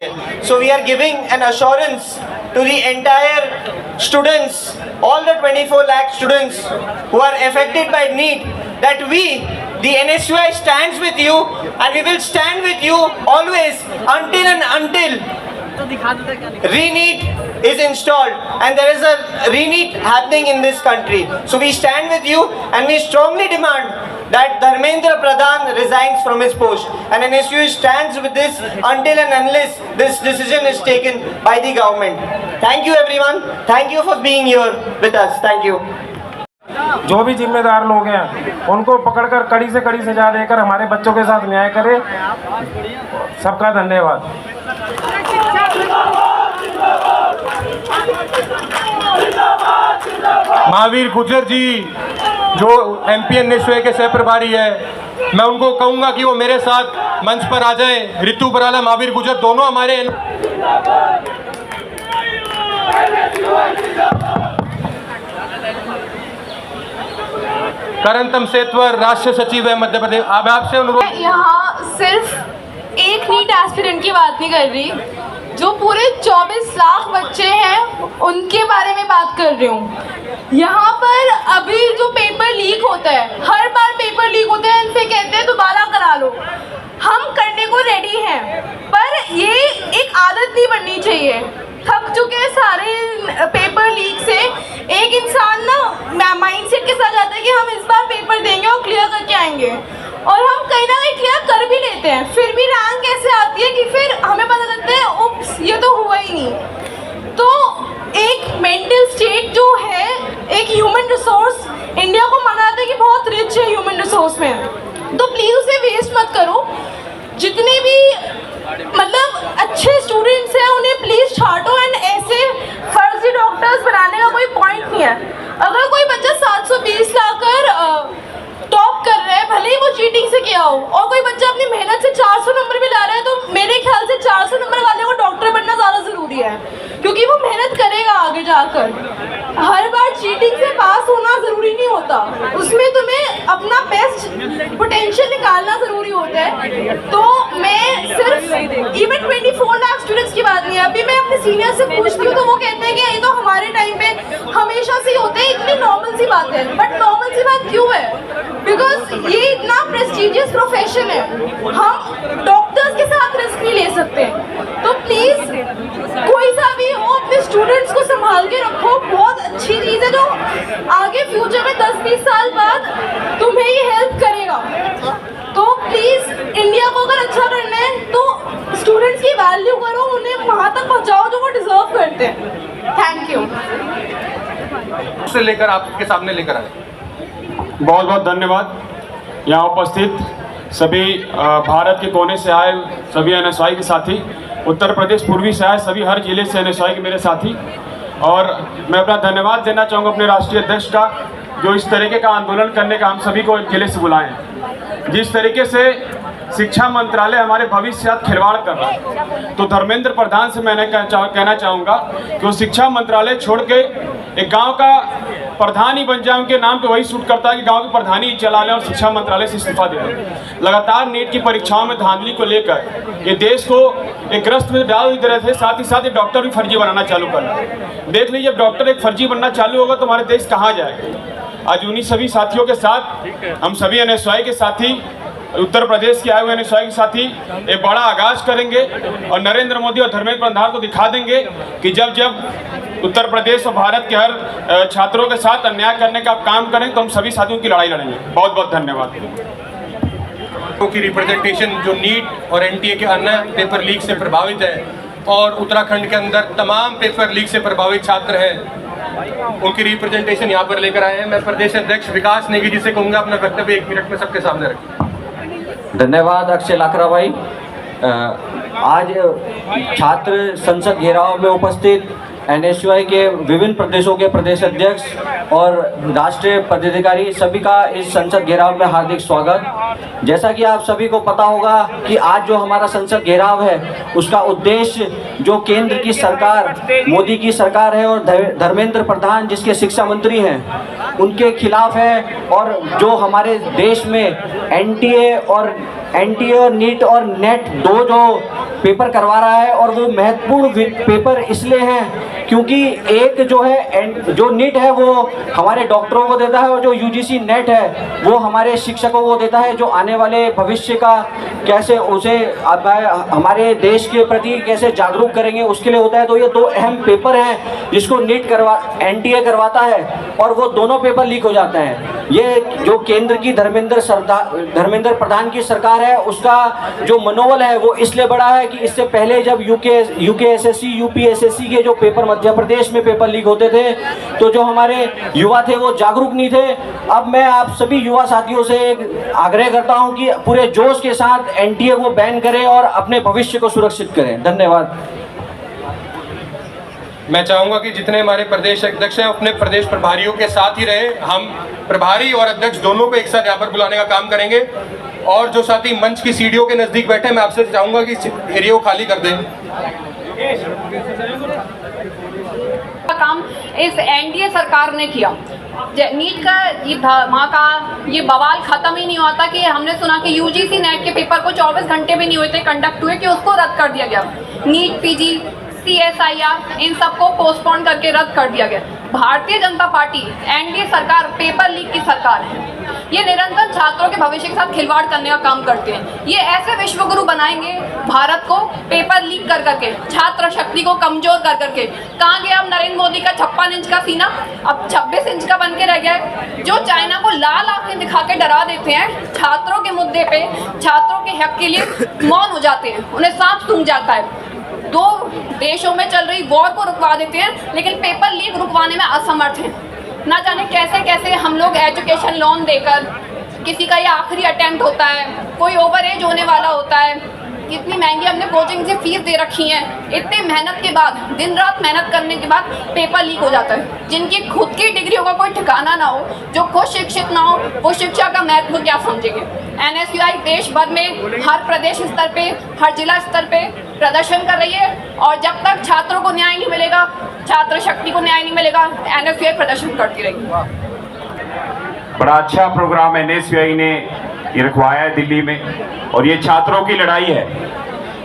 So we are giving an assurance to the entire students, all the 24 lakh students who are affected by NEET, that we, the NSUI, stands with you and we will stand with you always until re-NEET is installed and there is a re-NEET happening in this country. So we stand with you and we strongly demand that Dharmendra Pradhan resigns from his post, and NSU stands with this until and unless this decision is taken by the government. Thank you everyone. Thank you for being here with us. Thank you. जो भी जिम्मेदार लोग हैं उनको पकड़कर कड़ी से कड़ी सजा देकर हमारे बच्चों के साथ न्याय करें। सबका धन्यवाद। महावीर गुर्जर जी जो एमपी एनएसयूआई के सह प्रभारी है, मैं उनको कहूंगा कि वो मेरे साथ मंच पर आ जाएं। रितु बराला, महावीर गुर्जर दोनों हमारे करण तमसेश्वर राष्ट्रीय सचिव है मध्य प्रदेश। अब आपसे अनुरोध, यहाँ सिर्फ एक नीट एस्पिरेंट की बात नहीं कर रही, जो पूरे 24 लाख बच्चे हैं उनके बारे में बात कर रही हूँ। यहाँ पर अभी जो पेपर लीक होता है, हर बार पेपर लीक होते हैं, इनसे कहते हैं दोबारा करा लो। हम करने को रेडी हैं, पर ये एक आदत नहीं बननी चाहिए। थक चुके हैं सारे पेपर लीक से। एक इंसान ना माइंडसेट के साथ जाता है कि हम इस बार पेपर देंगे और क्लियर करके आएंगे, और हम कहीं ना कहीं क्लियर कर भी लेते हैं, फिर भी रैंक कैसे आती है कि फिर हमें पता लगता है उप्स ये तो हुआ ही नहीं। तो एक मेंटल स्टेट जो है, एक ह्यूमन रिसोर्स, इंडिया को माना जाता है कि बहुत रिच है ह्यूमन रिसोर्स में, तो प्लीज़ उसे वेस्ट मत करो। जितने भी मतलब अच्छे स्टूडेंट्स हैं उन्हें प्लीज़ छांटो, एंड ऐसे फर्जी डॉक्टर्स बनाने का कोई पॉइंट नहीं है। अगर कोई बच्चा 720 लाकर टॉप कर रहा है, भले ही वो चीटिंग से किया हो, और कोई बच्चा अपनी मेहनत से 400 नंबर भी ला रहा है, तो मेरे ख्याल से 400 नंबर वाले को डॉक्टर बनना ज़्यादा ज़रूरी है, क्योंकि वो मेहनत करेगा आगे जाकर। हर बार चीटिंग से पास होना ज़रूरी नहीं होता, उसमें तुम्हें अपना बेस्ट पोटेंशियल निकालना ज़रूरी होता है। तो मैं सिर्फ इवन 24 लाख स्टूडेंट्स की बात नहीं है, अभी मैं अपने सीनियर से पूछती हूँ तो वो कहते हैं कि ये तो हमारे टाइम पे हमेशा से ही होते हैं, इतनी नॉर्मल सी बात है। बट नॉर्मल सी बात क्यों है? बिकॉज ये इतना प्रेस्टिजियस प्रोफेशन है, हम डॉक्टर्स के साथ रिस्क नहीं ले सकते। तो प्लीज़ कोई सा भी हो, अपने स्टूडेंट्स को संभाल के रखो। बहुत अच्छी चीज़ है जो आगे फ्यूचर में 10-20 साल बाद तुम्हें ये हेल्प करेगा। तो प्लीज़ इंडिया को अगर अच्छा करना है तो स्टूडेंट्स की वैल्यू करो, उन्हें वहाँ तक पहुँचाओ जो वो डिजर्व करते हैं। Thank you. से लेकर आपके सामने लेकर आए। बहुत बहुत धन्यवाद। यहाँ उपस्थित सभी भारत के कोने से आए सभी एनएसयूआई के साथी, उत्तर प्रदेश पूर्वी से आए सभी, हर जिले से एनएसयूआई के मेरे साथी, और मैं अपना धन्यवाद देना चाहूँगा अपने राष्ट्रीय अध्यक्ष का, जो इस तरीके का आंदोलन करने का हम सभी को एक जिले से बुलाएं। जिस तरीके से शिक्षा मंत्रालय हमारे भविष्य के साथ खिलवाड़ कर रहा है, तो धर्मेंद्र प्रधान से मैंने कहना चाहूँगा कि वो शिक्षा मंत्रालय छोड़ के एक गांव का प्रधान ही बन जाए। उनके नाम पे वही सूट करता है कि गांव की प्रधानी ही चला लें और शिक्षा मंत्रालय से इस्तीफा दे दें। लगातार नीट की परीक्षाओं में धांधली को लेकर ये देश को एक ग्रस्त में डाल दे रहे थे, साथ ही साथ ये डॉक्टर भी फर्जी बनाना चालू कर रहे। देख लीजिए, जब डॉक्टर एक फर्जी बनना चालू होगा तो हमारे देश कहाँ जाएगा। आज उन्हीं सभी साथियों के साथ हम सभी एनएसयूआई के साथी, उत्तर प्रदेश के आए हुए एनएसयूआई के साथी एक बड़ा आगाज करेंगे और नरेंद्र मोदी और धर्मेंद्र प्रधान को दिखा देंगे कि जब जब उत्तर प्रदेश और भारत के हर छात्रों के साथ अन्याय करने का आप काम करें तो हम सभी साथियों की लड़ाई लड़ेंगे। बहुत बहुत धन्यवाद। की रिप्रेजेंटेशन जो नीट और एनटीए के अन्य पेपर लीक से प्रभावित है और उत्तराखंड के अंदर तमाम पेपर लीक से प्रभावित छात्र हैं, उनकी रिप्रेजेंटेशन यहाँ पर लेकर आए हैं। मैं प्रदेश अध्यक्ष विकास नेगी जी से कहूँगा अपना वक्तव्य 1 मिनट में सबके सामने रखें। धन्यवाद अक्षय लाकरा भाई। आज छात्र संसद घेराव में उपस्थित एनएसयूआई के विभिन्न प्रदेशों के प्रदेश अध्यक्ष और राष्ट्रीय पदाधिकारी सभी का इस संसद घेराव में हार्दिक स्वागत। जैसा कि आप सभी को पता होगा कि आज जो हमारा संसद घेराव है उसका उद्देश्य जो केंद्र की सरकार, मोदी की सरकार है और धर्मेंद्र प्रधान जिसके शिक्षा मंत्री हैं उनके खिलाफ है। और जो हमारे देश में एनटीए और नीट और नेट दो जो पेपर करवा रहा है, और वो महत्वपूर्ण पेपर इसलिए हैं क्योंकि एक जो है जो नीट है वो हमारे डॉक्टरों को देता है और जो यूजीसी नेट है वो हमारे शिक्षकों को देता है, जो आने वाले भविष्य का कैसे उसे हमारे देश के प्रति कैसे जागरूक करेंगे उसके लिए होता है। तो ये दो अहम पेपर हैं जिसको नीट एनटीए करवाता है और वो दोनों पेपर लीक हो जाते हैं। ये जो केंद्र की धर्मेंद्र प्रधान की सरकार है उसका जो मनोबल है वो इसलिए बड़ा है कि इससे पहले जब यूकेएसएससी यूपीएसएससी के जो पेपर मध्य प्रदेश में पेपर लीक होते थे तो जो हमारे युवा थे वो जागरूक नहीं थे। अब मैं आप सभी युवा साथियों से आग्रह करता हूं कि पूरे जोश के साथ एनटीए को बैन करें और अपने भविष्य को सुरक्षित करें। धन्यवाद। मैं चाहूंगा कि जितने हमारे प्रदेश अध्यक्ष हैं अपने प्रदेश प्रभारियों के साथ ही रहे। हम प्रभारी और अध्यक्ष दोनों को एक साथ यहाँ पर बुलाने का काम करेंगे। और जो साथी मंच की सीढ़ियों के नजदीक बैठे, मैं आपसे चाहूंगा कि एरिया को खाली कर दें। काम इस एनडीए सरकार ने किया। नीट का ये वहाँ का ये बवाल खत्म ही नहीं होता कि हमने सुना कि यूजीसी नेट के पेपर को 24 घंटे भी नहीं हुए थे कंडक्ट हुए कि उसको रद्द कर दिया गया। नीट पीजी CSIR इन सबको पोस्टपोन करके रद्द कर दिया गया। भारतीय जनता पार्टी एनडीए सरकार पेपर लीक की सरकार है। ये निरंतर छात्रों के भविष्य के साथ खिलवाड़ करने का काम करते हैं। ये ऐसे विश्वगुरु बनाएंगे भारत को पेपर लीक कर करके, छात्र शक्ति को कमजोर कर करके। कहाँ गया अब नरेंद्र मोदी का 56 इंच का सीना, अब 26 इंच का बन के रह गया है। जो चाइना को लाल आंखें दिखा के डरा देते हैं, छात्रों के मुद्दे पे, छात्रों के हक के लिए मौन हो जाते हैं, उन्हें सांप सूंघ जाता है। दो देशों में चल रही वॉर को रुकवा देते हैं लेकिन पेपर लीक रुकवाने में असमर्थ हैं। ना जाने कैसे कैसे हम लोग एजुकेशन लोन देकर, किसी का ये आखिरी अटेम्प्ट होता है, कोई ओवर एज होने वाला होता है, इतनी महंगी हमने कोचिंग से फीस दे रखी है, इतने मेहनत के बाद, दिन रात मेहनत करने के बाद पेपर लीक हो जाता है। जिनकी खुद की डिग्रियों का कोई ठिकाना ना हो, जो खुद शिक्षित ना हो, वो शिक्षा का महत्व क्या समझेंगे। NSUI देश भर में हर प्रदेश स्तर पे, हर जिला स्तर पे प्रदर्शन कर रही है और जब तक छात्रों को न्याय नहीं मिलेगा, छात्र शक्ति को न्याय नहीं मिलेगा, NSUI प्रदर्शन करती रहेगी। बड़ा अच्छा प्रोग्राम NSUI ने ये रखवाया है दिल्ली में, और ये छात्रों की लड़ाई है।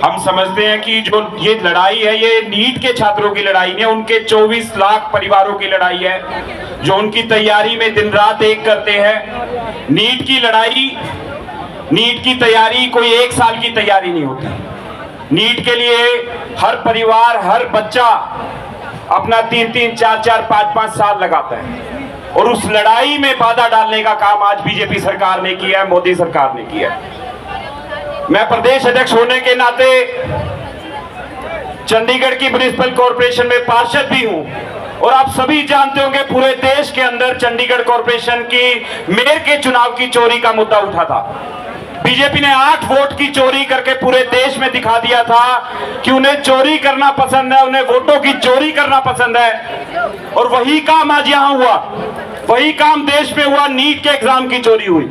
हम समझते हैं कि जो ये लड़ाई है ये नीट के छात्रों की लड़ाई नहीं है, उनके 24 लाख परिवारों की लड़ाई है जो उनकी तैयारी में दिन रात एक करते हैं। नीट की तैयारी कोई एक साल की तैयारी नहीं होती। नीट के लिए हर परिवार, हर बच्चा अपना 3-3, 4-4, 5-5 साल लगाता है, और उस लड़ाई में बाधा डालने का काम आज बीजेपी सरकार ने किया है, मोदी सरकार ने किया है। मैं प्रदेश अध्यक्ष होने के नाते चंडीगढ़ की म्युनिसिपल कॉरपोरेशन में पार्षद भी हूं, और आप सभी जानते होंगे पूरे देश के अंदर चंडीगढ़ कॉरपोरेशन की मेयर के चुनाव की चोरी का मुद्दा उठा था। बीजेपी ने 8 वोट की चोरी करके पूरे देश में दिखा दिया था कि उन्हें चोरी करना पसंद है, उन्हें वोटों की चोरी करना पसंद है। और वही काम आज यहां हुआ, वही काम देश में हुआ। नीट के एग्जाम की चोरी हुई।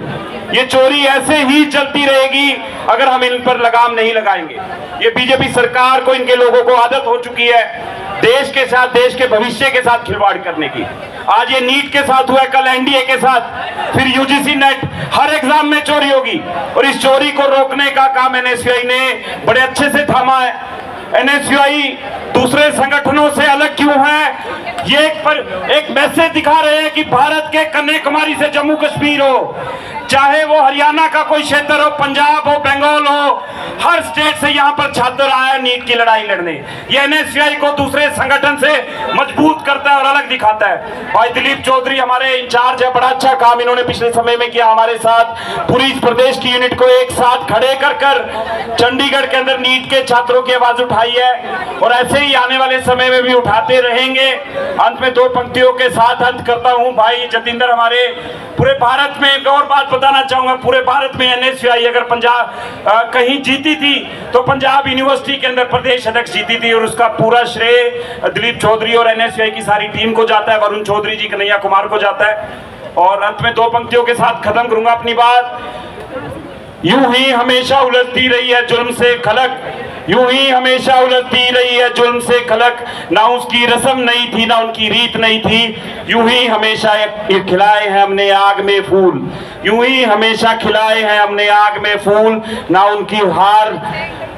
ये चोरी ऐसे ही चलती रहेगी अगर हम इन पर लगाम नहीं लगाएंगे। ये बीजेपी सरकार को, इनके लोगों को आदत हो चुकी है देश के साथ, देश के भविष्य के साथ खिलवाड़ करने की। आज ये नीट के साथ हुआ, कल एनडीए के साथ, फिर यूजीसी नेट, हर एग्जाम में चोरी होगी। और इस चोरी को रोकने का काम NSUI ने बड़े अच्छे से थामा है। NSUI दूसरे संगठनों से अलग क्यों है? ये एक मैसेज दिखा रहे हैं कि भारत के कन्याकुमारी से जम्मू कश्मीर हो, चाहे वो हरियाणा का कोई क्षेत्र हो, पंजाब हो, बंगाल हो, हर स्टेट से यहाँ पर छात्र आया नीट की लड़ाई लड़ने। ये NSUI को दूसरे संगठन से मजबूत करता है और अलग दिखाता है। भाई दिलीप चौधरी हमारे इंचार्ज है, बड़ा अच्छा काम इन्होंने पिछले समय में किया हमारे साथ। पूरी इस प्रदेश की यूनिट को एक साथ खड़े कर चंडीगढ़ के अंदर नीट के छात्रों की आवाज उठाई है, और ऐसे ही आने वाले समय में भी उठाते रहेंगे। अंत में 2 पंक्तियों के साथ अंत करता हूँ। भाई जतिंदर, हमारे पूरे भारत में एक और बात बताना चाहूंगा, पूरे भारत में NSUI अगर पंजाब कहीं जीती थी तो पंजाब यूनिवर्सिटी के अंदर प्रदेश अध्यक्ष जीती थी, और उसका पूरा श्रेय दिलीप चौधरी और NSUI की सारी टीम को जाता है, वरुण चौधरी जी, कन्हैया कुमार को जाता है। और अंत में दो पंक्तियों के साथ खत्म करूंगा अपनी बात। यूं ही हमेशा उलझती रही है जुल्म से खलक, यूं ही हमेशा उलझती रही है जुल्म से खलक, ना उसकी रस्म नहीं थी ना उनकी रीत नहीं थी, यूं ही हमेशा खिलाए हैं हमने आग में फूल, यूं ही हमेशा खिलाए हैं हमने आग में फूल, ना उनकी हार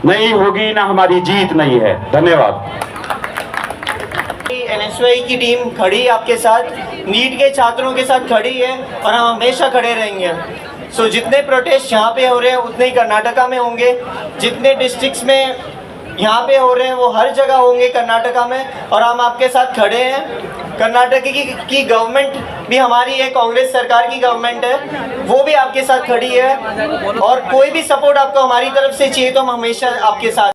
नहीं होगी ना हमारी जीत नहीं है। धन्यवाद। NSUI की टीम खड़ी है आपके साथ, नीट के छात्रों के साथ खड़ी है और हम हमेशा खड़े रहेंगे। सो जितने प्रोटेस्ट यहाँ पे हो रहे हैं उतने ही कर्नाटका में होंगे, जितने डिस्ट्रिक्ट्स में यहाँ पे हो रहे हैं वो हर जगह होंगे कर्नाटका में, और हम आपके साथ खड़े हैं। कर्नाटक की गवर्नमेंट भी हमारी है, कांग्रेस सरकार की गवर्नमेंट है, वो भी आपके साथ खड़ी है, और कोई भी सपोर्ट आपको हमारी तरफ से चाहिए तो हम हमेशा आपके साथ